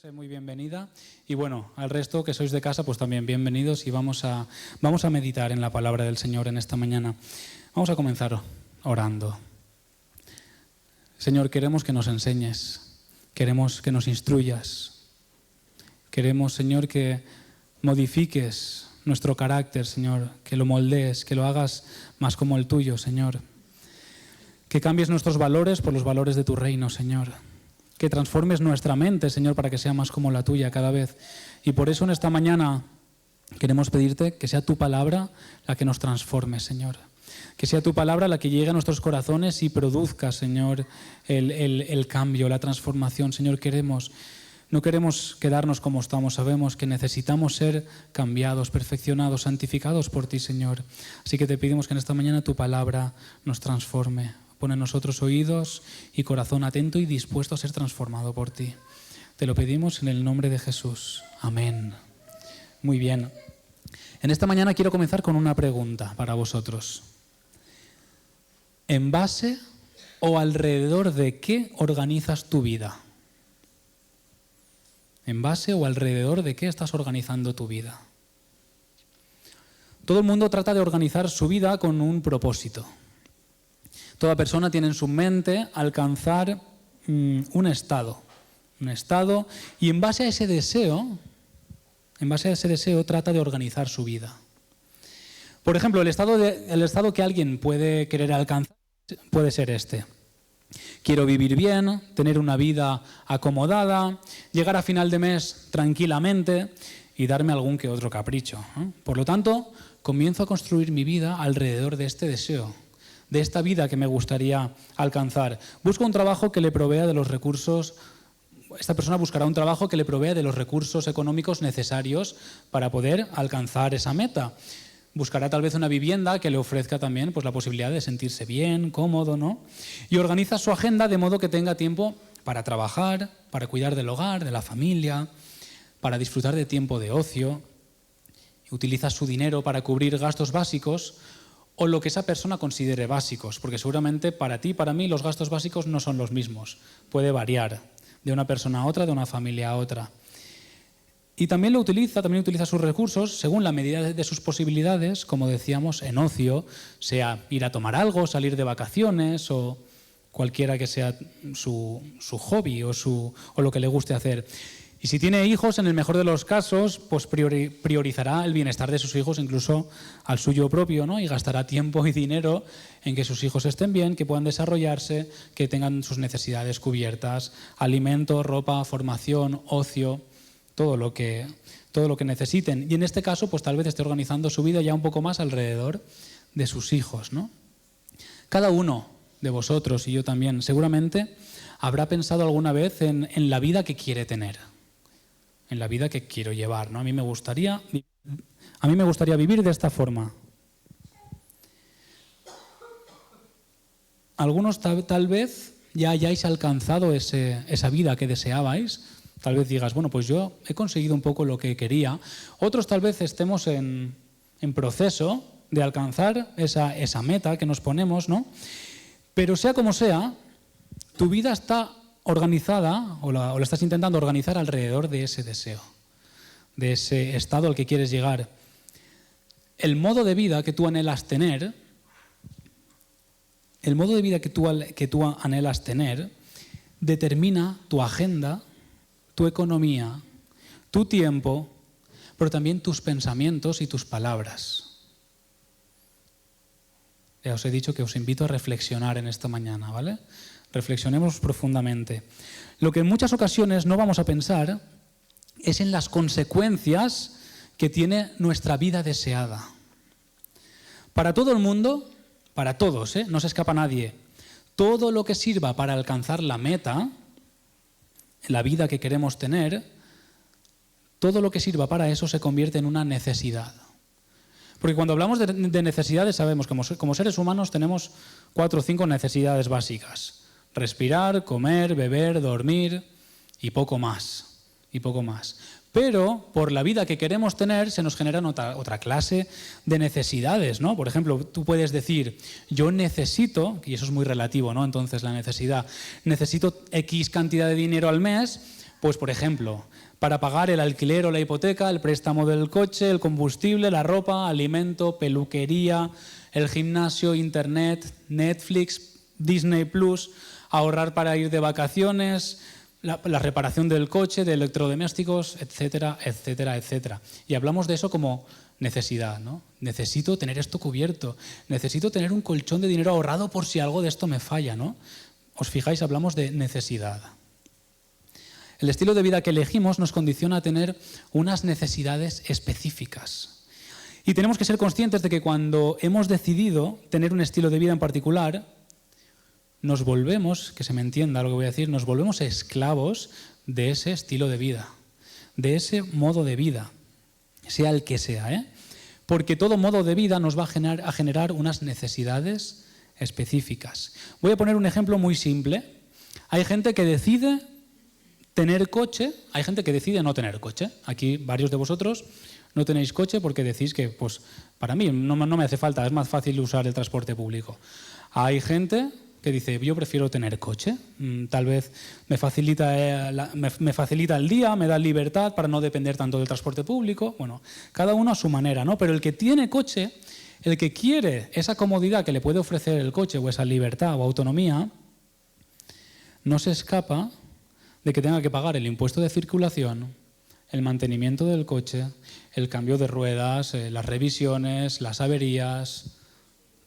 Sé muy bienvenida y bueno, al resto que sois de casa pues también bienvenidos y vamos a meditar en la palabra del Señor en esta mañana. Vamos a comenzar orando. Señor, queremos que nos enseñes, queremos que nos instruyas, queremos, Señor, que modifiques nuestro carácter, Señor, que lo moldees, que lo hagas más como el tuyo, Señor. Que cambies nuestros valores por los valores de tu reino, Señor. Que transformes nuestra mente, Señor, para que sea más como la tuya cada vez. Y por eso en esta mañana queremos pedirte que sea tu palabra la que nos transforme, Señor. Que sea tu palabra la que llegue a nuestros corazones y produzca, Señor, el cambio, la transformación. Señor, no queremos quedarnos como estamos. Sabemos que necesitamos ser cambiados, perfeccionados, santificados por ti, Señor. Así que te pedimos que en esta mañana tu palabra nos transforme. Pon en nosotros oídos y corazón atento y dispuesto a ser transformado por ti. Te lo pedimos en el nombre de Jesús. Amén. Muy bien. En esta mañana quiero comenzar con una pregunta para vosotros. ¿En base o alrededor de qué organizas tu vida? ¿En base o alrededor de qué estás organizando tu vida? Todo el mundo trata de organizar su vida con un propósito. Toda persona tiene en su mente alcanzar un estado, y en base a ese deseo trata de organizar su vida. Por ejemplo, el estado que alguien puede querer alcanzar puede ser este. Quiero vivir bien, tener una vida acomodada, llegar a final de mes tranquilamente y darme algún que otro capricho. Por lo tanto, comienzo a construir mi vida alrededor de este deseo, de esta vida que me gustaría alcanzar. Busco un trabajo que le provea de los recursos. Esta persona buscará un trabajo que le provea de los recursos económicos necesarios para poder alcanzar esa meta. Buscará tal vez una vivienda que le ofrezca también pues, la posibilidad de sentirse bien, cómodo, ¿no? Y organiza su agenda de modo que tenga tiempo para trabajar, para cuidar del hogar, de la familia, para disfrutar de tiempo de ocio. Utiliza su dinero para cubrir gastos básicos o lo que esa persona considere básicos, porque seguramente para ti y para mí los gastos básicos no son los mismos. Puede variar de una persona a otra, de una familia a otra. Y también utiliza sus recursos según la medida de sus posibilidades, como decíamos, en ocio, sea ir a tomar algo, salir de vacaciones o cualquiera que sea su hobby o lo que le guste hacer. Y si tiene hijos, en el mejor de los casos, pues priorizará el bienestar de sus hijos incluso al suyo propio, ¿no? Y gastará tiempo y dinero en que sus hijos estén bien, que puedan desarrollarse, que tengan sus necesidades cubiertas, alimento, ropa, formación, ocio, todo lo que necesiten. Y en este caso, pues tal vez esté organizando su vida ya un poco más alrededor de sus hijos, ¿no? Cada uno de vosotros y yo también seguramente habrá pensado alguna vez en la vida que quiere tener, en la vida que quiero llevar, ¿no? A mí me gustaría vivir de esta forma. Algunos tal vez ya hayáis alcanzado esa vida que deseabais. Tal vez digas, bueno, pues yo he conseguido un poco lo que quería. Otros tal vez estemos en proceso de alcanzar esa meta que nos ponemos, ¿no? Pero sea como sea, tu vida está organizada o la estás intentando organizar alrededor de ese deseo, de ese estado al que quieres llegar. El modo de vida que tú anhelas tener, determina tu agenda, tu economía, tu tiempo, pero también tus pensamientos y tus palabras. Ya os he dicho que os invito a reflexionar en esta mañana, ¿vale? Reflexionemos profundamente. Lo que en muchas ocasiones no vamos a pensar es en las consecuencias que tiene nuestra vida deseada. Para todo el mundo, para todos, no se escapa nadie, todo lo que sirva para alcanzar la meta, la vida que queremos tener, todo lo que sirva para eso se convierte en una necesidad. Porque cuando hablamos de necesidades sabemos que como seres humanos tenemos 4 o 5 necesidades básicas. Respirar, comer, beber, dormir y poco más. Pero por la vida que queremos tener se nos generan otra clase de necesidades, ¿no? Por ejemplo, tú puedes decir, yo necesito, y eso es muy relativo, ¿no? Entonces la necesidad, necesito X cantidad de dinero al mes Pues, por ejemplo, para pagar el alquiler o la hipoteca, el préstamo del coche, el combustible, la ropa, alimento, peluquería, el gimnasio, internet, Netflix, Disney Plus, ahorrar para ir de vacaciones, la reparación del coche, de electrodomésticos, etcétera, etcétera, etcétera. Y hablamos de eso como necesidad, ¿no? Necesito tener esto cubierto, necesito tener un colchón de dinero ahorrado por si algo de esto me falla, ¿no? Os fijáis, hablamos de necesidad. El estilo de vida que elegimos nos condiciona a tener unas necesidades específicas. Y tenemos que ser conscientes de que cuando hemos decidido tener un estilo de vida en particular, nos volvemos, que se me entienda lo que voy a decir, nos volvemos esclavos de ese estilo de vida, de ese modo de vida, sea el que sea, ¿eh? Porque todo modo de vida nos va a generar unas necesidades específicas. Voy a poner un ejemplo muy simple. Hay gente que decide tener coche, hay gente que decide no tener coche. Aquí varios de vosotros no tenéis coche porque decís que, pues, para mí no me hace falta, es más fácil usar el transporte público. Hay gente que dice, yo prefiero tener coche, tal vez me facilita el día, me da libertad para no depender tanto del transporte público. Bueno, cada uno a su manera, ¿no? Pero el que tiene coche, el que quiere esa comodidad que le puede ofrecer el coche o esa libertad o autonomía, no se escapa de que tenga que pagar el impuesto de circulación, el mantenimiento del coche, el cambio de ruedas, las revisiones, las averías,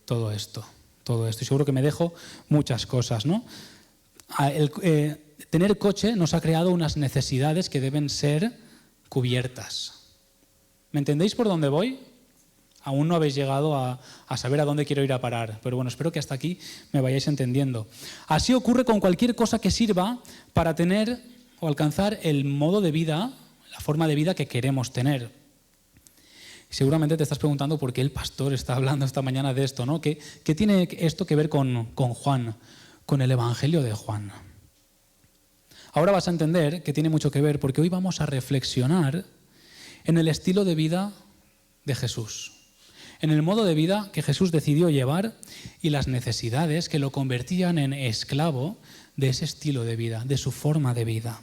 todo esto. Y seguro que me dejo muchas cosas, ¿no? Tener coche nos ha creado unas necesidades que deben ser cubiertas. ¿Me entendéis por dónde voy? Aún no habéis llegado a saber a dónde quiero ir a parar, pero bueno, espero que hasta aquí me vayáis entendiendo. Así ocurre con cualquier cosa que sirva para tener o alcanzar el modo de vida, la forma de vida que queremos tener. Seguramente te estás preguntando por qué el pastor está hablando esta mañana de esto, ¿no? ¿Qué tiene esto que ver con Juan, con el Evangelio de Juan? Ahora vas a entender que tiene mucho que ver porque hoy vamos a reflexionar en el estilo de vida de Jesús, en el modo de vida que Jesús decidió llevar y las necesidades que lo convertían en esclavo de ese estilo de vida, de su forma de vida.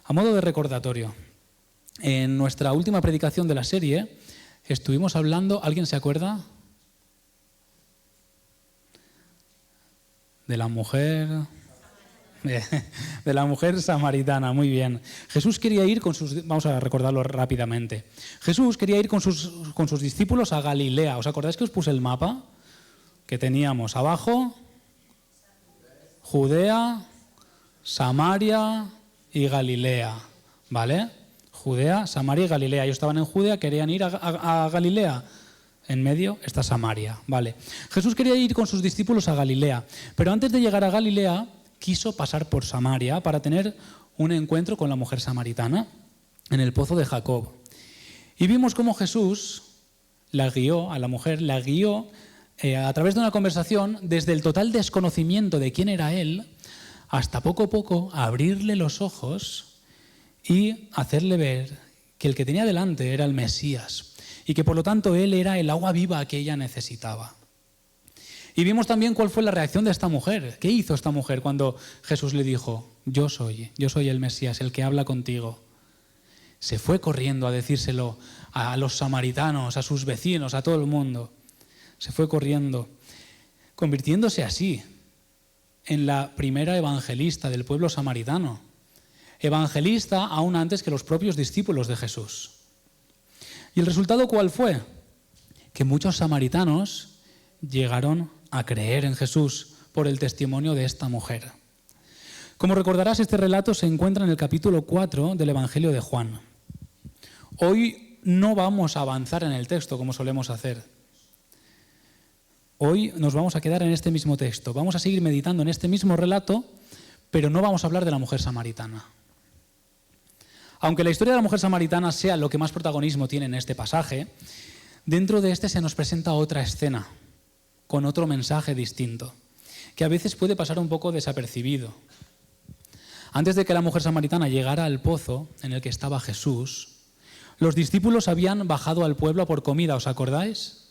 A modo de recordatorio, en nuestra última predicación de la serie estuvimos hablando, ¿alguien se acuerda? De la mujer samaritana, muy bien. Jesús quería ir vamos a recordarlo rápidamente. Jesús quería ir con sus discípulos a Galilea. ¿Os acordáis que os puse el mapa? Que teníamos abajo Judea, Samaria y Galilea, ¿vale? Judea, Samaria y Galilea. Ellos estaban en Judea, querían ir a Galilea. En medio está Samaria, ¿vale? Jesús quería ir con sus discípulos a Galilea, pero antes de llegar a Galilea quiso pasar por Samaria para tener un encuentro con la mujer samaritana en el pozo de Jacob. Y vimos cómo Jesús la guió, a la mujer, la guió a través de una conversación desde el total desconocimiento de quién era él hasta poco a poco abrirle los ojos y hacerle ver que el que tenía delante era el Mesías y que por lo tanto él era el agua viva que ella necesitaba. Y vimos también cuál fue la reacción de esta mujer. ¿Qué hizo esta mujer cuando Jesús le dijo, yo soy el Mesías, el que habla contigo? Se fue corriendo a decírselo a los samaritanos, a sus vecinos, a todo el mundo. Se fue corriendo, convirtiéndose así en la primera evangelista del pueblo samaritano. Evangelista aún antes que los propios discípulos de Jesús. ¿Y el resultado cuál fue? Que muchos samaritanos llegaron a creer en Jesús por el testimonio de esta mujer. Como recordarás, este relato se encuentra en el capítulo 4 del Evangelio de Juan. Hoy no vamos a avanzar en el texto como solemos hacer. Hoy nos vamos a quedar en este mismo texto. Vamos a seguir meditando en este mismo relato, pero no vamos a hablar de la mujer samaritana. Aunque la historia de la mujer samaritana sea lo que más protagonismo tiene en este pasaje, dentro de este se nos presenta otra escena, con otro mensaje distinto, que a veces puede pasar un poco desapercibido. Antes de que la mujer samaritana llegara al pozo en el que estaba Jesús, los discípulos habían bajado al pueblo a por comida, ¿os acordáis?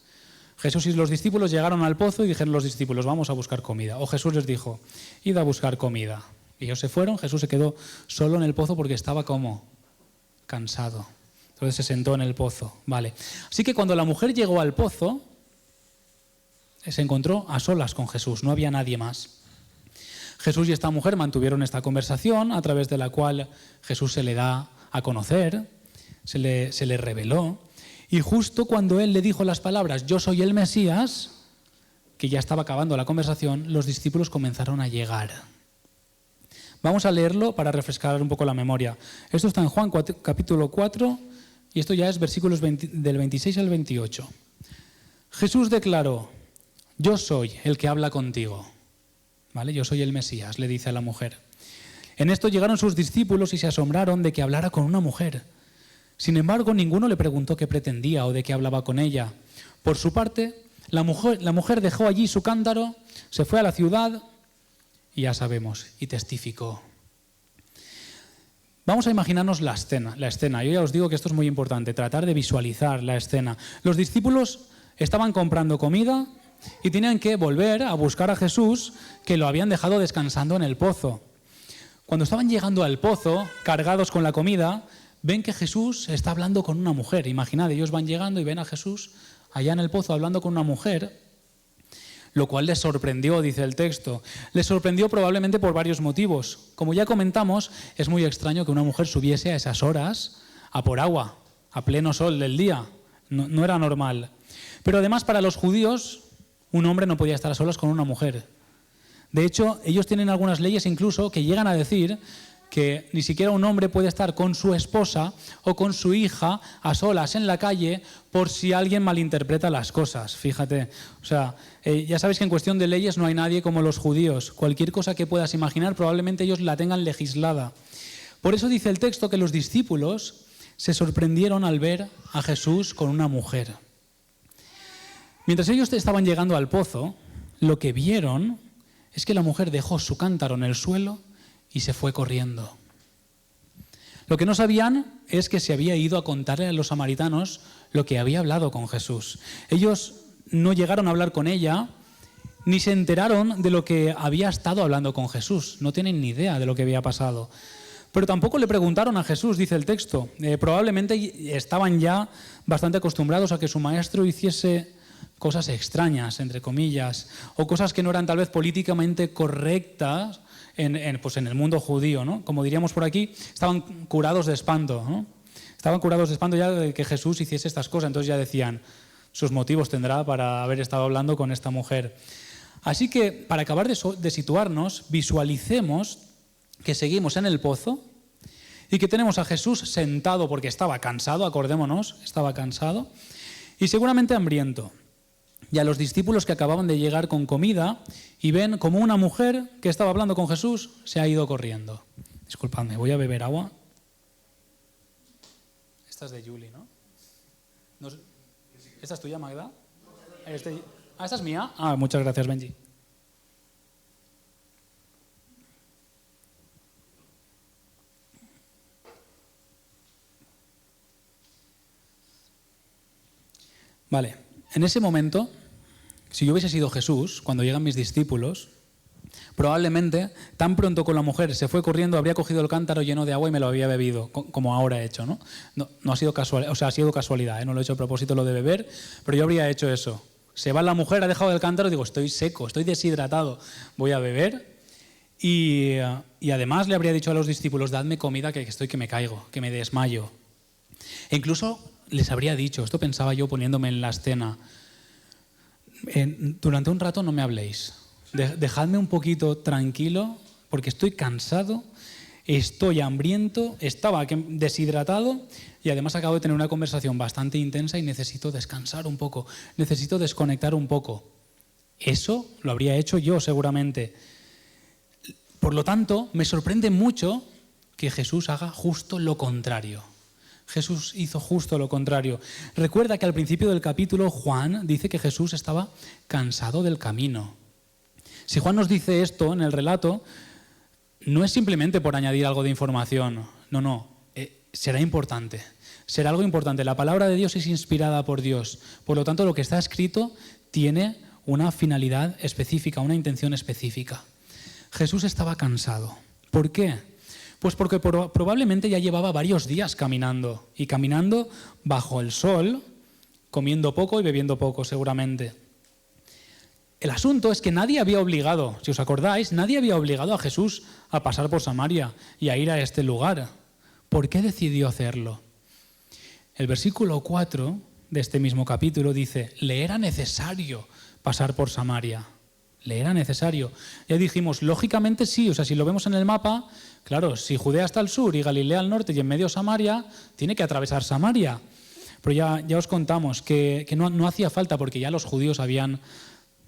Jesús y los discípulos llegaron al pozo y dijeron los discípulos, vamos a buscar comida. O Jesús les dijo, id a buscar comida. Y ellos se fueron, Jesús se quedó solo en el pozo porque estaba como cansado. Entonces se sentó en el pozo. Vale. Así que cuando la mujer llegó al pozo, se encontró a solas con Jesús, no había nadie más. Jesús y esta mujer mantuvieron esta conversación a través de la cual Jesús se le da a conocer, se le reveló. Y justo cuando él le dijo las palabras, yo soy el Mesías, que ya estaba acabando la conversación, los discípulos comenzaron a llegar. Vamos a leerlo para refrescar un poco la memoria. Esto está en Juan capítulo 4 y esto ya es versículos del 26 al 28. Jesús declaró, yo soy el que habla contigo. ¿Vale? Yo soy el Mesías, le dice a la mujer. En esto llegaron sus discípulos y se asombraron de que hablara con una mujer. Sin embargo, ninguno le preguntó qué pretendía o de qué hablaba con ella. Por su parte, la mujer dejó allí su cántaro, se fue a la ciudad y ya sabemos, y testificó. Vamos a imaginarnos la escena. Yo ya os digo que esto es muy importante, tratar de visualizar la escena. Los discípulos estaban comprando comida y tenían que volver a buscar a Jesús, que lo habían dejado descansando en el pozo. Cuando estaban llegando al pozo, cargados con la comida, ven que Jesús está hablando con una mujer. Imaginad, ellos van llegando y ven a Jesús allá en el pozo hablando con una mujer, lo cual les sorprendió, dice el texto. Les sorprendió probablemente por varios motivos. Como ya comentamos, es muy extraño que una mujer subiese a esas horas a por agua, a pleno sol del día. No era normal. Pero además, para los judíos, un hombre no podía estar a solas con una mujer. De hecho, ellos tienen algunas leyes incluso que llegan a decir que ni siquiera un hombre puede estar con su esposa o con su hija a solas en la calle por si alguien malinterpreta las cosas. Fíjate, o sea, ya sabéis que en cuestión de leyes no hay nadie como los judíos. Cualquier cosa que puedas imaginar, probablemente ellos la tengan legislada. Por eso dice el texto que los discípulos se sorprendieron al ver a Jesús con una mujer. Mientras ellos estaban llegando al pozo, lo que vieron es que la mujer dejó su cántaro en el suelo y se fue corriendo. Lo que no sabían es que se había ido a contarle a los samaritanos lo que había hablado con Jesús. Ellos no llegaron a hablar con ella, ni se enteraron de lo que había estado hablando con Jesús. No tienen ni idea de lo que había pasado. Pero tampoco le preguntaron a Jesús, dice el texto. Probablemente estaban ya bastante acostumbrados a que su maestro hiciese cosas extrañas, entre comillas, o cosas que no eran tal vez políticamente correctas en el mundo judío, ¿no? Como diríamos por aquí, estaban curados de espanto, ¿no? Estaban curados de espanto ya de que Jesús hiciese estas cosas. Entonces ya decían, sus motivos tendrá para haber estado hablando con esta mujer. Así que, para acabar de situarnos, visualicemos que seguimos en el pozo y que tenemos a Jesús sentado porque estaba cansado, acordémonos, estaba cansado y seguramente hambriento. Y a los discípulos que acababan de llegar con comida y ven como una mujer que estaba hablando con Jesús se ha ido corriendo. Disculpadme, voy a beber agua. Esta es de Julie, ¿no? ¿Esta es tuya, Magda? ¿Esta es mía? Muchas gracias, Benji. Vale, en ese momento, si yo hubiese sido Jesús, cuando llegan mis discípulos, probablemente tan pronto con la mujer se fue corriendo, habría cogido el cántaro lleno de agua y me lo había bebido, como ahora he hecho, ¿no? No ha sido casualidad, o sea, ha sido casualidad, no lo he hecho a propósito lo de beber, pero yo habría hecho eso. Se va la mujer, ha dejado el cántaro y digo, estoy seco, estoy deshidratado, voy a beber. Y además le habría dicho a los discípulos, dadme comida que estoy que me caigo, que me desmayo. E incluso les habría dicho, esto pensaba yo poniéndome en la escena, durante un rato no me habléis, dejadme un poquito tranquilo porque estoy cansado, estoy hambriento, estaba deshidratado y además acabo de tener una conversación bastante intensa y necesito descansar un poco, necesito desconectar un poco. Eso lo habría hecho yo seguramente. Por lo tanto, me sorprende mucho que Jesús haga justo lo contrario. Jesús hizo justo lo contrario. Recuerda que al principio del capítulo Juan dice que Jesús estaba cansado del camino. Si Juan nos dice esto en el relato, no es simplemente por añadir algo de información. No, será importante. Será algo importante. La palabra de Dios es inspirada por Dios. Por lo tanto, lo que está escrito tiene una finalidad específica, una intención específica. Jesús estaba cansado. ¿Por qué? Pues porque probablemente ya llevaba varios días caminando, y caminando bajo el sol, comiendo poco y bebiendo poco seguramente. El asunto es que nadie había obligado, si os acordáis, nadie había obligado a Jesús a pasar por Samaria y a ir a este lugar. ¿Por qué decidió hacerlo? El versículo 4 de este mismo capítulo dice, le era necesario pasar por Samaria. Le era necesario. Ya dijimos, lógicamente sí, o sea, si lo vemos en el mapa, claro, si Judea está al sur y Galilea al norte y en medio Samaria, tiene que atravesar Samaria. Pero ya os contamos que no hacía falta porque ya los judíos habían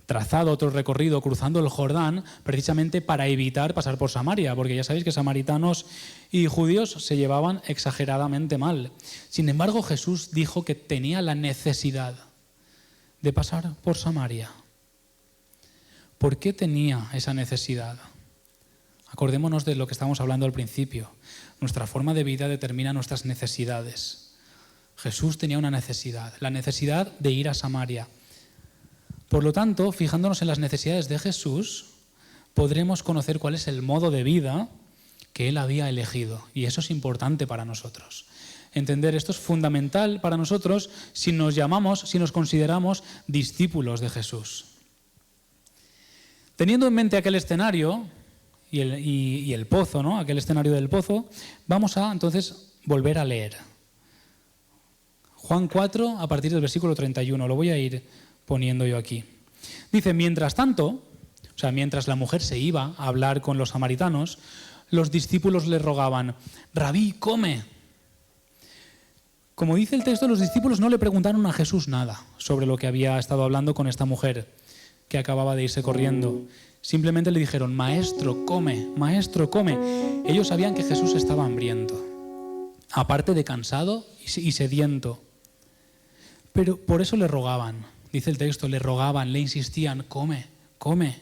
trazado otro recorrido cruzando el Jordán precisamente para evitar pasar por Samaria, porque ya sabéis que samaritanos y judíos se llevaban exageradamente mal. Sin embargo, Jesús dijo que tenía la necesidad de pasar por Samaria. ¿Por qué tenía esa necesidad? Acordémonos de lo que estábamos hablando al principio. Nuestra forma de vida determina nuestras necesidades. Jesús tenía una necesidad, la necesidad de ir a Samaria. Por lo tanto, fijándonos en las necesidades de Jesús, podremos conocer cuál es el modo de vida que Él había elegido. Y eso es importante para nosotros. Entender esto es fundamental para nosotros si nos consideramos discípulos de Jesús. Teniendo en mente aquel escenario y el pozo, ¿no? Aquel escenario del pozo, vamos a entonces volver a leer. Juan 4, a partir del versículo 31, lo voy a ir poniendo yo aquí. Dice, mientras tanto, o sea, mientras la mujer se iba a hablar con los samaritanos, los discípulos le rogaban, Rabí, come. Como dice el texto, los discípulos no le preguntaron a Jesús nada sobre lo que había estado hablando con esta mujer que acababa de irse corriendo. Simplemente le dijeron, maestro, come, maestro, come. Ellos sabían que Jesús estaba hambriento, aparte de cansado y sediento. Pero por eso le rogaban, dice el texto, le rogaban, le insistían, come, come.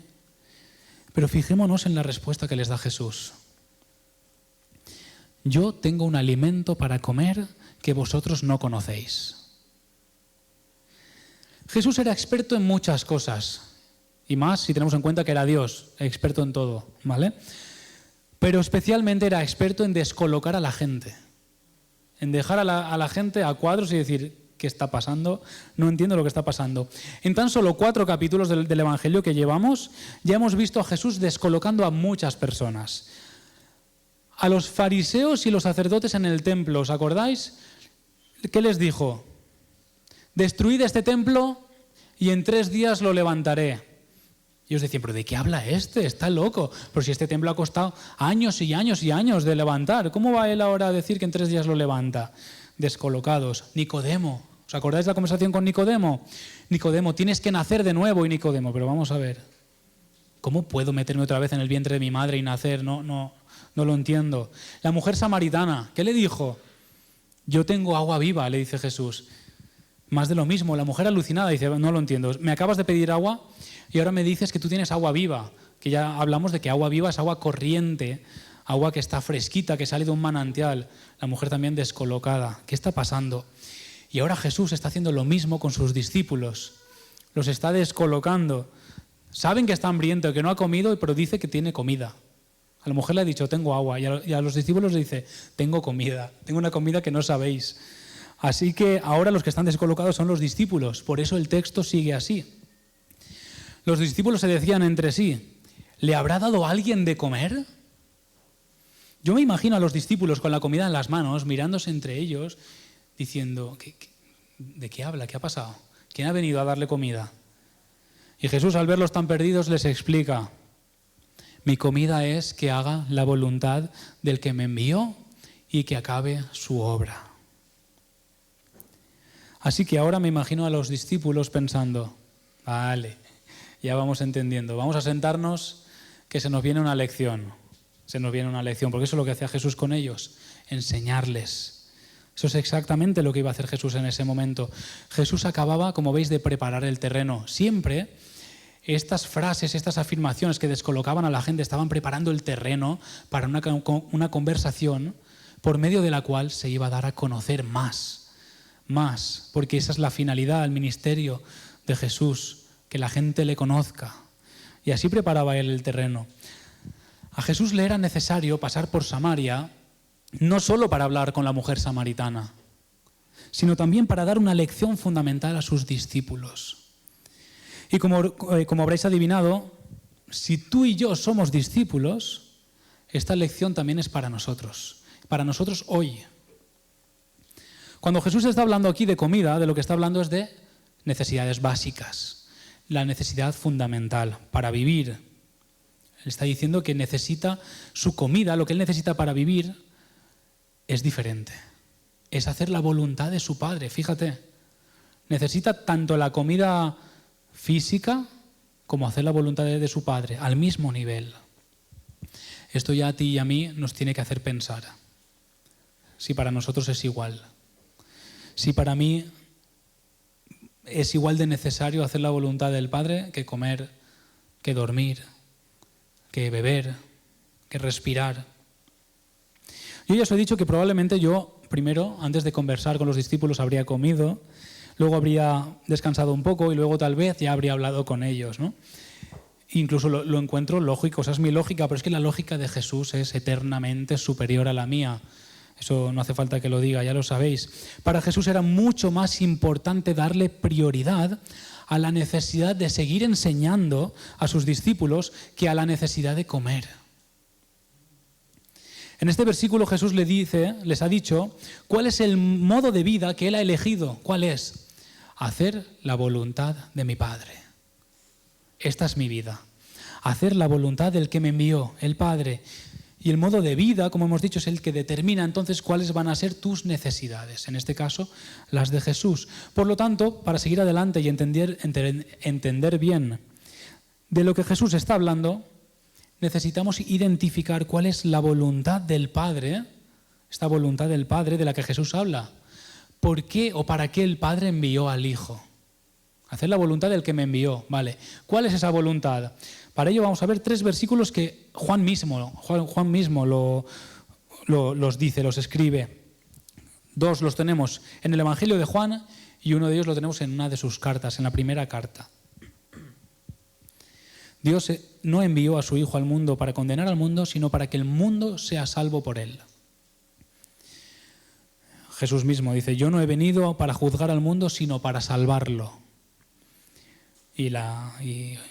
Pero fijémonos en la respuesta que les da Jesús. Yo tengo un alimento para comer que vosotros no conocéis. Jesús era experto en muchas cosas, y más si tenemos en cuenta que era Dios, experto en todo, ¿vale? Pero especialmente era experto en descolocar a la gente, en dejar a la gente a cuadros y decir, ¿qué está pasando? No entiendo lo que está pasando. En tan solo 4 capítulos del Evangelio que llevamos, ya hemos visto a Jesús descolocando a muchas personas. A los fariseos y los sacerdotes en el templo, ¿os acordáis? ¿Qué les dijo? Destruid este templo y en 3 días lo levantaré. Y ellos decían, ¿pero de qué habla este? Está loco. Pero si este templo ha costado años y años y años de levantar, ¿cómo va él ahora a decir que en 3 días lo levanta? Descolocados. Nicodemo. ¿Os acordáis de la conversación con Nicodemo? Nicodemo, tienes que nacer de nuevo. Y Nicodemo, pero vamos a ver, ¿cómo puedo meterme otra vez en el vientre de mi madre y nacer? No lo entiendo. La mujer samaritana, ¿qué le dijo? Yo tengo agua viva, le dice Jesús. Más de lo mismo, la mujer alucinada dice, no lo entiendo, me acabas de pedir agua y ahora me dices que tú tienes agua viva, que ya hablamos de que agua viva es agua corriente, agua que está fresquita, que sale de un manantial. La mujer también descolocada. ¿Qué está pasando? Y ahora Jesús está haciendo lo mismo con sus discípulos. Los está descolocando. Saben que está hambriento, que no ha comido, pero dice que tiene comida. A la mujer le ha dicho, tengo agua. Y a los discípulos le dice, tengo comida. Tengo una comida que no sabéis. Así que ahora los que están descolocados son los discípulos. Por eso el texto sigue así. Los discípulos se decían entre sí, ¿le habrá dado alguien de comer? Yo me imagino a los discípulos con la comida en las manos, mirándose entre ellos, diciendo, ¿de qué habla? ¿Qué ha pasado? ¿Quién ha venido a darle comida? Y Jesús, al verlos tan perdidos, les explica, mi comida es que haga la voluntad del que me envió y que acabe su obra. Así que ahora me imagino a los discípulos pensando, vale, ya vamos entendiendo, vamos a sentarnos que se nos viene una lección. Se nos viene una lección, porque eso es lo que hacía Jesús con ellos, enseñarles. Eso es exactamente lo que iba a hacer Jesús en ese momento. Jesús acababa, como veis, de preparar el terreno. Siempre estas frases, estas afirmaciones que descolocaban a la gente estaban preparando el terreno para una conversación por medio de la cual se iba a dar a conocer más, porque esa es la finalidad, el ministerio de Jesús, que la gente le conozca. Y así preparaba él el terreno. A Jesús le era necesario pasar por Samaria, no solo para hablar con la mujer samaritana, sino también para dar una lección fundamental a sus discípulos. Y como habréis adivinado, si tú y yo somos discípulos, esta lección también es para nosotros hoy. Cuando Jesús está hablando aquí de comida, de lo que está hablando es de necesidades básicas, la necesidad fundamental para vivir. Él está diciendo que necesita su comida, lo que él necesita para vivir es diferente. Es hacer la voluntad de su Padre, fíjate. Necesita tanto la comida física como hacer la voluntad de su Padre, al mismo nivel. Esto ya a ti y a mí nos tiene que hacer pensar. Si para nosotros es igual. Si para mí es igual de necesario hacer la voluntad del Padre que comer, que dormir, que beber, que respirar. Yo ya os he dicho que probablemente yo, primero, antes de conversar con los discípulos, habría comido, luego habría descansado un poco y luego tal vez ya habría hablado con ellos, ¿no? Incluso lo encuentro lógico, o sea, es mi lógica, pero es que la lógica de Jesús es eternamente superior a la mía. Eso no hace falta que lo diga, ya lo sabéis. Para Jesús era mucho más importante darle prioridad a la necesidad de seguir enseñando a sus discípulos que a la necesidad de comer. En este versículo Jesús les ha dicho cuál es el modo de vida que Él ha elegido. ¿Cuál es? Hacer la voluntad de mi Padre. Esta es mi vida. Hacer la voluntad del que me envió, el Padre. Y el modo de vida, como hemos dicho, es el que determina entonces cuáles van a ser tus necesidades. En este caso, las de Jesús. Por lo tanto, para seguir adelante y entender bien de lo que Jesús está hablando, necesitamos identificar cuál es la voluntad del Padre, esta voluntad del Padre de la que Jesús habla. ¿Por qué o para qué el Padre envió al Hijo? Hacer la voluntad del que me envió, ¿vale? ¿Cuál es esa voluntad? Para ello vamos a ver 3 versículos que Juan mismo los dice, los escribe. 2 los tenemos en el Evangelio de Juan y uno de ellos lo tenemos en una de sus cartas, en la primera carta. Dios no envió a su Hijo al mundo para condenar al mundo, sino para que el mundo sea salvo por él. Jesús mismo dice, yo no he venido para juzgar al mundo, sino para salvarlo. Y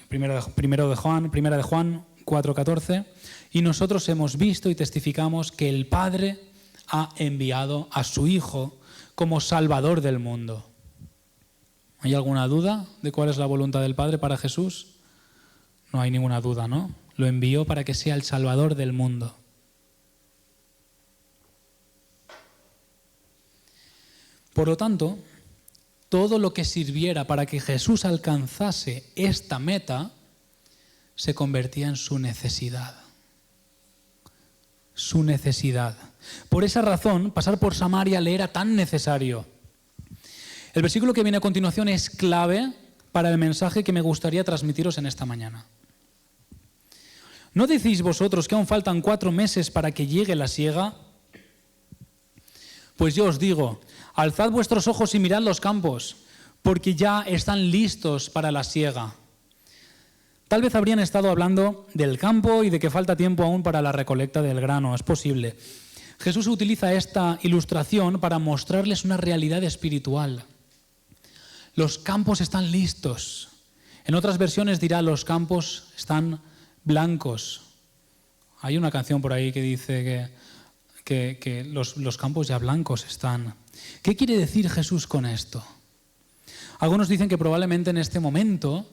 primera de Juan 4:14, y nosotros hemos visto y testificamos que el Padre ha enviado a su Hijo como Salvador del mundo. ¿Hay alguna duda de cuál es la voluntad del Padre para Jesús? No hay ninguna duda, ¿no? Lo envió para que sea el Salvador del mundo. Por lo tanto, todo lo que sirviera para que Jesús alcanzase esta meta se convertía en su necesidad. Su necesidad. Por esa razón, pasar por Samaria le era tan necesario. El versículo que viene a continuación es clave para el mensaje que me gustaría transmitiros en esta mañana. ¿No decís vosotros que aún faltan 4 meses para que llegue la siega? Pues yo os digo, alzad vuestros ojos y mirad los campos, porque ya están listos para la siega. Tal vez habrían estado hablando del campo y de que falta tiempo aún para la recolecta del grano, es posible. Jesús utiliza esta ilustración para mostrarles una realidad espiritual. Los campos están listos. En otras versiones dirá, los campos están blancos. Hay una canción por ahí que dice que los campos ya blancos están. ¿Qué quiere decir Jesús con esto? Algunos dicen que probablemente en este momento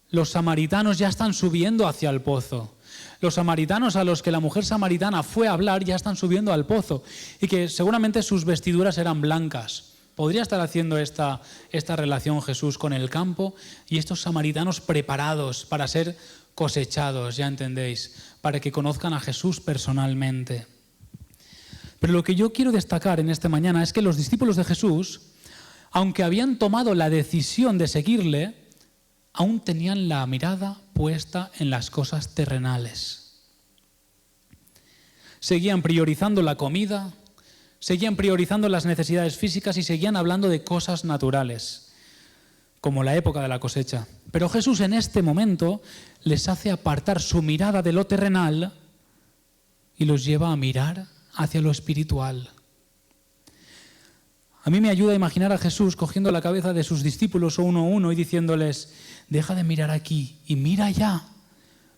los samaritanos ya están subiendo hacia el pozo. Los samaritanos a los que la mujer samaritana fue a hablar ya están subiendo al pozo y que seguramente sus vestiduras eran blancas. ¿Podría estar haciendo esta relación Jesús con el campo y estos samaritanos preparados para ser cosechados, ya entendéis, para que conozcan a Jesús personalmente? Pero lo que yo quiero destacar en esta mañana es que los discípulos de Jesús, aunque habían tomado la decisión de seguirle, aún tenían la mirada puesta en las cosas terrenales. Seguían priorizando la comida, seguían priorizando las necesidades físicas y seguían hablando de cosas naturales, como la época de la cosecha. Pero Jesús en este momento les hace apartar su mirada de lo terrenal y los lleva a mirar hacia lo espiritual. A mí me ayuda a imaginar a Jesús cogiendo la cabeza de sus discípulos uno a uno y diciéndoles, deja de mirar aquí y mira allá,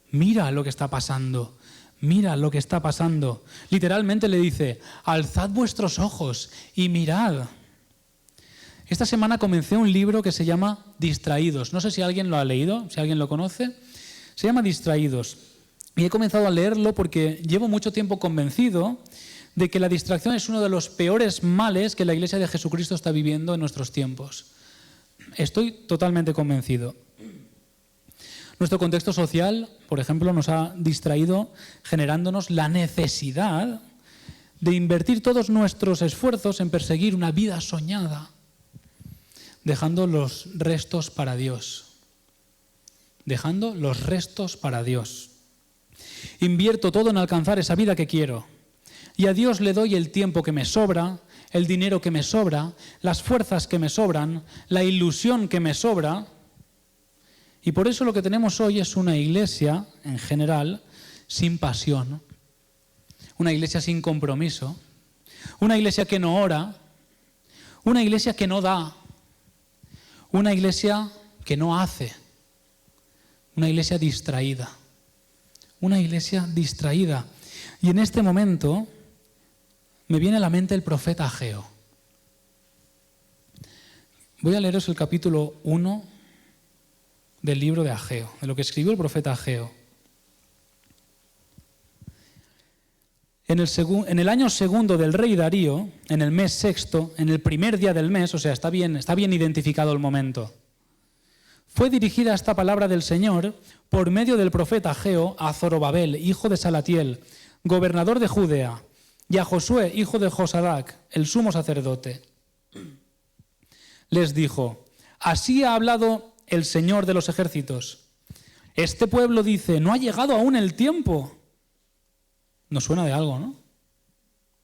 mira lo que está pasando, mira lo que está pasando. Literalmente le dice, alzad vuestros ojos y mirad. Esta semana comencé un libro que se llama Distraídos. No sé si alguien lo ha leído, si alguien lo conoce. Se llama Distraídos. Y he comenzado a leerlo porque llevo mucho tiempo convencido de que la distracción es uno de los peores males que la Iglesia de Jesucristo está viviendo en nuestros tiempos. Estoy totalmente convencido. Nuestro contexto social, por ejemplo, nos ha distraído generándonos la necesidad de invertir todos nuestros esfuerzos en perseguir una vida soñada, dejando los restos para Dios. Dejando los restos para Dios. Invierto todo en alcanzar esa vida que quiero. Y a Dios le doy el tiempo que me sobra, el dinero que me sobra, las fuerzas que me sobran, la ilusión que me sobra. Y por eso lo que tenemos hoy es una iglesia, en general, sin pasión. Una iglesia sin compromiso. Una iglesia que no ora. Una iglesia que no da. Una iglesia que no hace. Una iglesia distraída. Una iglesia distraída. Y en este momento me viene a la mente el profeta Ageo. Voy a leeros el capítulo 1 del libro de Ageo, de lo que escribió el profeta Ageo. En el año segundo del rey Darío, en el mes sexto, en el primer día del mes, o sea, está bien identificado el momento, fue dirigida esta palabra del Señor por medio del profeta Ageo a Zorobabel, hijo de Salatiel, gobernador de Judea, y a Josué, hijo de Josadac, el sumo sacerdote. Les dijo, así ha hablado el Señor de los ejércitos. Este pueblo dice, no ha llegado aún el tiempo. Nos suena de algo, ¿no?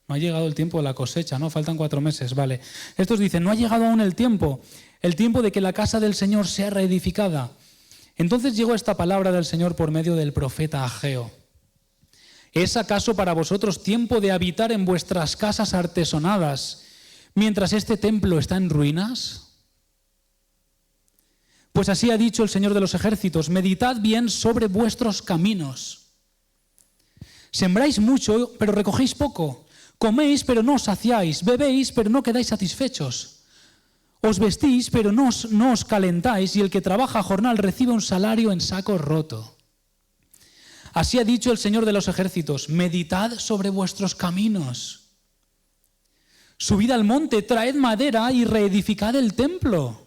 No ha llegado el tiempo de la cosecha, ¿no? Faltan 4 meses, vale. Estos dicen, no ha llegado aún el tiempo de que la casa del Señor sea reedificada. Entonces llegó esta palabra del Señor por medio del profeta Ageo. ¿Es acaso para vosotros tiempo de habitar en vuestras casas artesonadas mientras este templo está en ruinas? Pues así ha dicho el Señor de los ejércitos, meditad bien sobre vuestros caminos. Sembráis mucho, pero recogéis poco. Coméis, pero no os saciáis. Bebéis, pero no quedáis satisfechos. Os vestís, pero no os calentáis, y el que trabaja a jornal recibe un salario en saco roto. Así ha dicho el Señor de los ejércitos, meditad sobre vuestros caminos. Subid al monte, traed madera y reedificad el templo.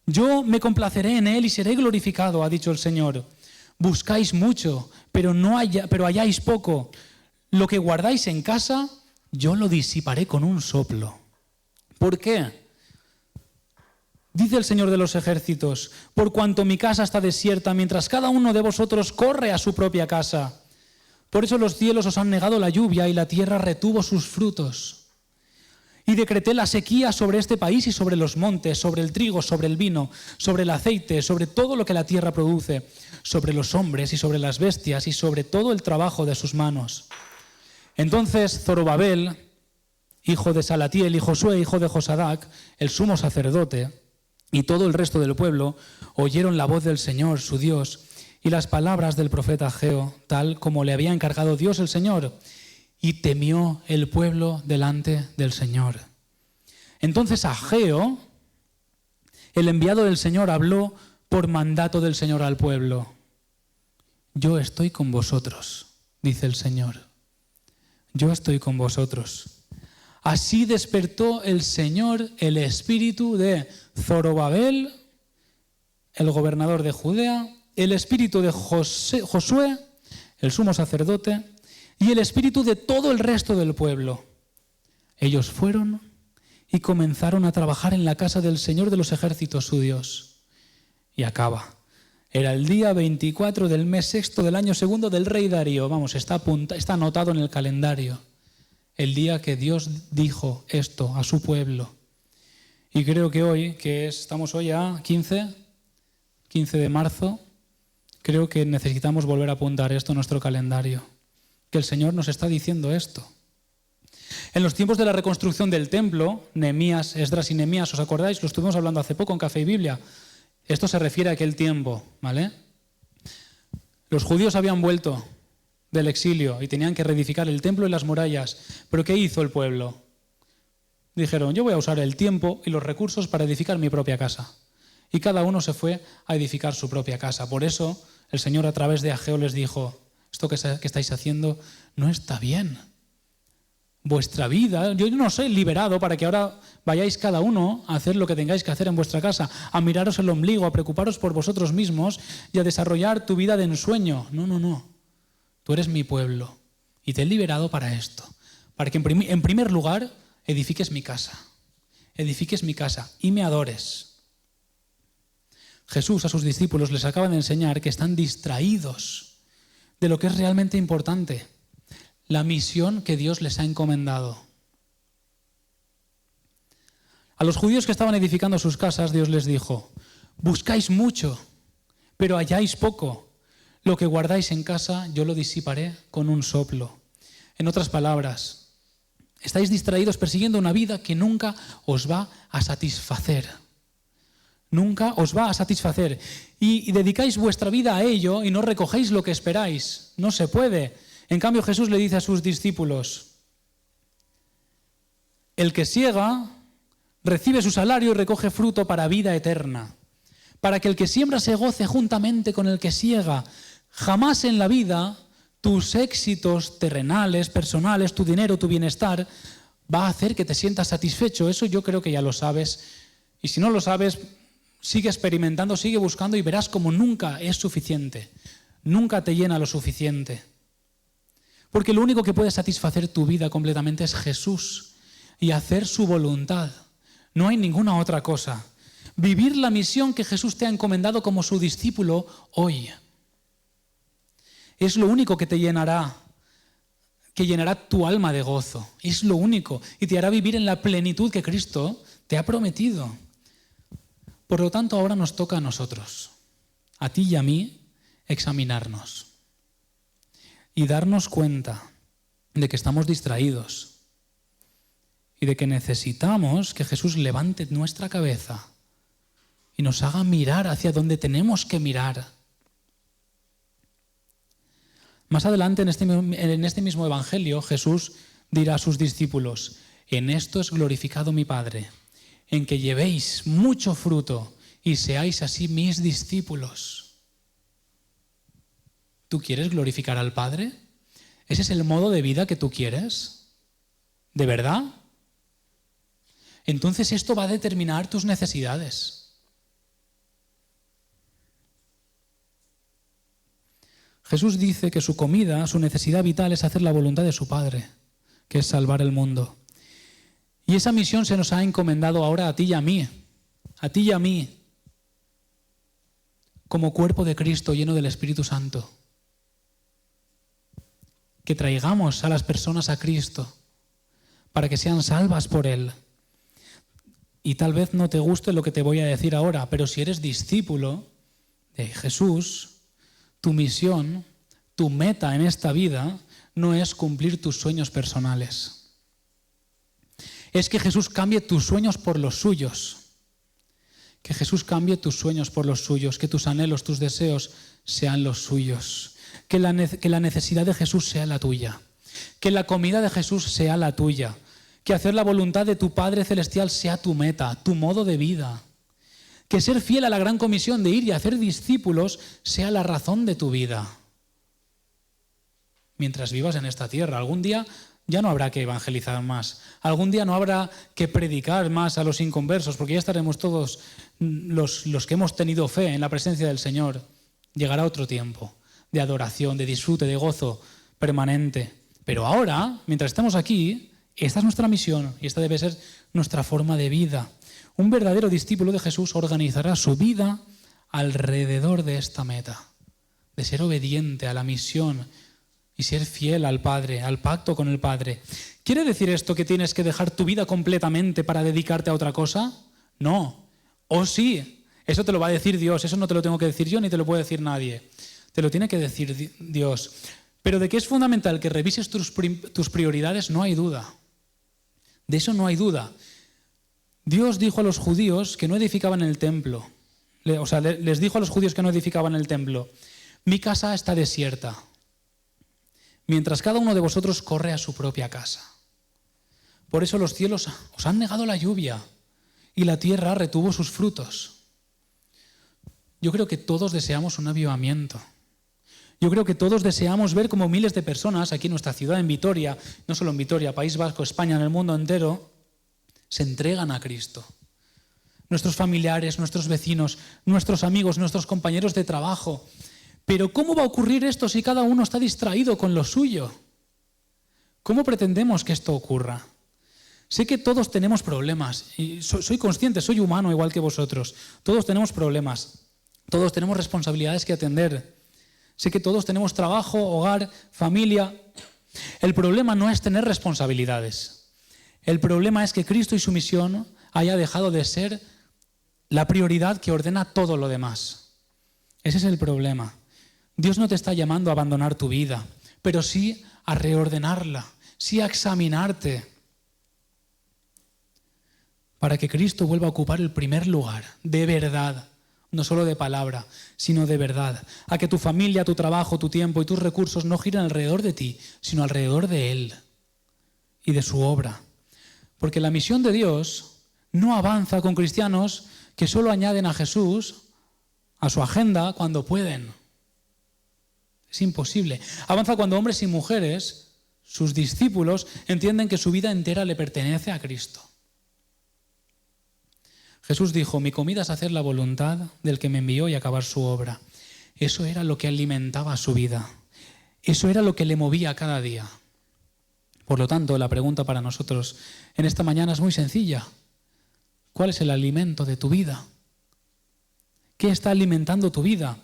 Yo me complaceré en él y seré glorificado, ha dicho el Señor. Buscáis mucho, pero halláis poco. Lo que guardáis en casa, yo lo disiparé con un soplo. ¿Por qué? Dice el Señor de los ejércitos, por cuanto mi casa está desierta, mientras cada uno de vosotros corre a su propia casa. Por eso los cielos os han negado la lluvia y la tierra retuvo sus frutos. Y decreté la sequía sobre este país y sobre los montes, sobre el trigo, sobre el vino, sobre el aceite, sobre todo lo que la tierra produce, sobre los hombres y sobre las bestias y sobre todo el trabajo de sus manos. Entonces Zorobabel, hijo de Salatiel, y Josué, hijo de Josadac, el sumo sacerdote, y todo el resto del pueblo oyeron la voz del Señor, su Dios, y las palabras del profeta Ageo, tal como le había encargado Dios el Señor, y temió el pueblo delante del Señor. Entonces Ageo, el enviado del Señor, habló por mandato del Señor al pueblo. Yo estoy con vosotros, dice el Señor. Yo estoy con vosotros. Así despertó el Señor el espíritu de Zorobabel, el gobernador de Judea, el espíritu de Josué, el sumo sacerdote, y el espíritu de todo el resto del pueblo. Ellos fueron y comenzaron a trabajar en la casa del Señor de los ejércitos, su Dios. Y acaba. Era el día 24 del mes sexto del año segundo del rey Darío. Vamos, está anotado en el calendario. El día que Dios dijo esto a su pueblo. Y creo que hoy, estamos hoy a 15 de marzo, creo que necesitamos volver a apuntar esto en nuestro calendario. que el Señor nos está diciendo esto. En los tiempos de la reconstrucción del templo, Nehemías, Esdras y Nehemías, ¿os acordáis? Lo estuvimos hablando hace poco en Café y Biblia. Esto se refiere a aquel tiempo, ¿vale? Los judíos habían vuelto del exilio y tenían que reedificar el templo y las murallas. ¿Pero qué hizo el pueblo? Dijeron, yo voy a usar el tiempo y los recursos para edificar mi propia casa. Y cada uno se fue a edificar su propia casa. Por eso el Señor a través de Ageo les dijo, esto que estáis haciendo no está bien. Vuestra vida, yo no os he liberado para que ahora vayáis cada uno a hacer lo que tengáis que hacer en vuestra casa, a miraros el ombligo, a preocuparos por vosotros mismos y a desarrollar tu vida de ensueño. No. Tú eres mi pueblo y te he liberado para esto. Para que en primer lugar edifiques mi casa y me adores. Jesús a sus discípulos les acaba de enseñar que están distraídos de lo que es realmente importante, la misión que Dios les ha encomendado. A los judíos que estaban edificando sus casas, Dios les dijo, buscáis mucho, pero halláis poco. Lo que guardáis en casa, yo lo disiparé con un soplo. En otras palabras, estáis distraídos persiguiendo una vida que nunca os va a satisfacer. Nunca os va a satisfacer. Y dedicáis vuestra vida a ello y no recogéis lo que esperáis. No se puede. En cambio, Jesús le dice a sus discípulos, el que siega recibe su salario y recoge fruto para vida eterna, para que el que siembra se goce juntamente con el que siega. Jamás en la vida tus éxitos terrenales, personales, tu dinero, tu bienestar, va a hacer que te sientas satisfecho. Eso yo creo que ya lo sabes. Y si no lo sabes, sigue experimentando, sigue buscando y verás como nunca es suficiente. Nunca te llena lo suficiente. Porque lo único que puede satisfacer tu vida completamente es Jesús y hacer su voluntad. No hay ninguna otra cosa. Vivir la misión que Jesús te ha encomendado como su discípulo hoy. Es lo único que te llenará, que llenará tu alma de gozo. Es lo único. Y te hará vivir en la plenitud que Cristo te ha prometido. Por lo tanto, ahora nos toca a nosotros, a ti y a mí, examinarnos y darnos cuenta de que estamos distraídos y de que necesitamos que Jesús levante nuestra cabeza y nos haga mirar hacia donde tenemos que mirar. Más adelante en este mismo evangelio, Jesús dirá a sus discípulos, en esto es glorificado mi Padre, en que llevéis mucho fruto y seáis así mis discípulos. ¿Tú quieres glorificar al Padre? ¿Ese es el modo de vida que tú quieres? ¿De verdad? Entonces esto va a determinar tus necesidades. Jesús dice que su comida, su necesidad vital es hacer la voluntad de su Padre, que es salvar el mundo. Y esa misión se nos ha encomendado ahora a ti y a mí, como cuerpo de Cristo lleno del Espíritu Santo. Que traigamos a las personas a Cristo para que sean salvas por Él. Y tal vez no te guste lo que te voy a decir ahora, pero si eres discípulo de Jesús, tu misión, tu meta en esta vida no es cumplir tus sueños personales. Es que Jesús cambie tus sueños por los suyos. Que Jesús cambie tus sueños por los suyos, que tus anhelos, tus deseos sean los suyos. Que la necesidad de Jesús sea la tuya. Que la comida de Jesús sea la tuya. Que hacer la voluntad de tu Padre Celestial sea tu meta, tu modo de vida. Que ser fiel a la gran comisión de ir y hacer discípulos sea la razón de tu vida. Mientras vivas en esta tierra, algún día ya no habrá que evangelizar más. Algún día no habrá que predicar más a los inconversos, porque ya estaremos todos los que hemos tenido fe en la presencia del Señor. Llegará otro tiempo de adoración, de disfrute, de gozo permanente. Pero ahora, mientras estamos aquí, esta es nuestra misión y esta debe ser nuestra forma de vida. Un verdadero discípulo de Jesús organizará su vida alrededor de esta meta, de ser obediente a la misión y ser fiel al Padre, al pacto con el Padre. ¿Quiere decir esto que tienes que dejar tu vida completamente para dedicarte a otra cosa? No. O sí, eso te lo va a decir Dios, eso no te lo tengo que decir yo ni te lo puede decir nadie. Te lo tiene que decir Dios. Pero de que es fundamental que revises tus prioridades, no hay duda. De eso no hay duda. Dios dijo a los judíos que no edificaban el templo. Les dijo a los judíos que no edificaban el templo: mi casa está desierta, mientras cada uno de vosotros corre a su propia casa. Por eso los cielos os han negado la lluvia y la tierra retuvo sus frutos. Yo creo que todos deseamos un avivamiento. Yo creo que todos deseamos ver cómo miles de personas aquí en nuestra ciudad, en Vitoria, no solo en Vitoria, País Vasco, España, en el mundo entero, se entregan a Cristo. Nuestros familiares, nuestros vecinos, nuestros amigos, nuestros compañeros de trabajo. Pero ¿cómo va a ocurrir esto si cada uno está distraído con lo suyo? ¿Cómo pretendemos que esto ocurra? Sé que todos tenemos problemas y soy consciente, soy humano igual que vosotros. Todos tenemos problemas, todos tenemos responsabilidades que atender. Sé que todos tenemos trabajo, hogar, familia. El problema no es tener responsabilidades. El problema es que Cristo y su misión haya dejado de ser la prioridad que ordena todo lo demás. Ese es el problema. Dios no te está llamando a abandonar tu vida, pero sí a reordenarla, sí a examinarte, para que Cristo vuelva a ocupar el primer lugar, de verdad, no solo de palabra, sino de verdad. A que tu familia, tu trabajo, tu tiempo y tus recursos no giren alrededor de ti, sino alrededor de Él y de su obra. Porque la misión de Dios no avanza con cristianos que solo añaden a Jesús a su agenda cuando pueden. Es imposible. Avanza cuando hombres y mujeres, sus discípulos, entienden que su vida entera le pertenece a Cristo. Jesús dijo: mi comida es hacer la voluntad del que me envió y acabar su obra. Eso era lo que alimentaba su vida. Eso era lo que le movía cada día. Por lo tanto, la pregunta para nosotros en esta mañana es muy sencilla. ¿Cuál es el alimento de tu vida? ¿Qué está alimentando tu vida?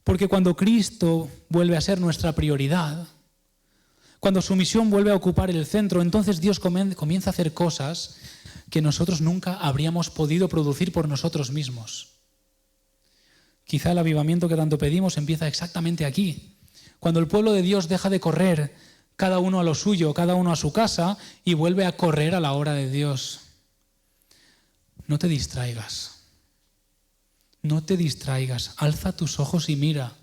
Porque cuando Cristo vuelve a ser nuestra prioridad, cuando su misión vuelve a ocupar el centro, entonces Dios comienza a hacer cosas que nosotros nunca habríamos podido producir por nosotros mismos. Quizá el avivamiento que tanto pedimos empieza exactamente aquí, cuando el pueblo de Dios deja de correr cada uno a lo suyo, cada uno a su casa, y vuelve a correr a la hora de Dios. No te distraigas. No te distraigas. Alza tus ojos y mira.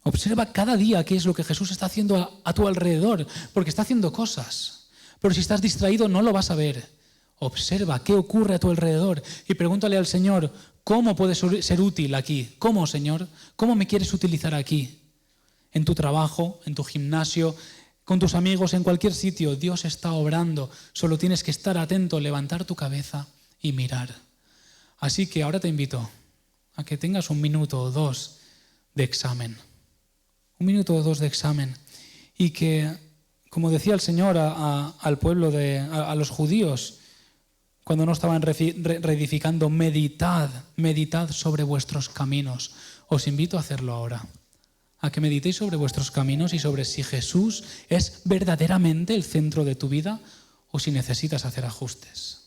Observa cada día qué es lo que Jesús está haciendo a tu alrededor, porque está haciendo cosas. Pero si estás distraído no lo vas a ver. Observa qué ocurre a tu alrededor y pregúntale al Señor: ¿cómo puedes ser útil aquí? ¿Cómo, Señor? ¿Cómo me quieres utilizar aquí? En tu trabajo, en tu gimnasio, con tus amigos, en cualquier sitio. Dios está obrando. Solo tienes que estar atento, levantar tu cabeza y mirar. Así que ahora te invito a que tengas un minuto o dos de examen. Un minuto o dos de examen. Y que, como decía el Señor al pueblo, a los judíos, cuando no estaban reedificando, meditad sobre vuestros caminos. Os invito a hacerlo ahora. A que meditéis sobre vuestros caminos y sobre si Jesús es verdaderamente el centro de tu vida o si necesitas hacer ajustes.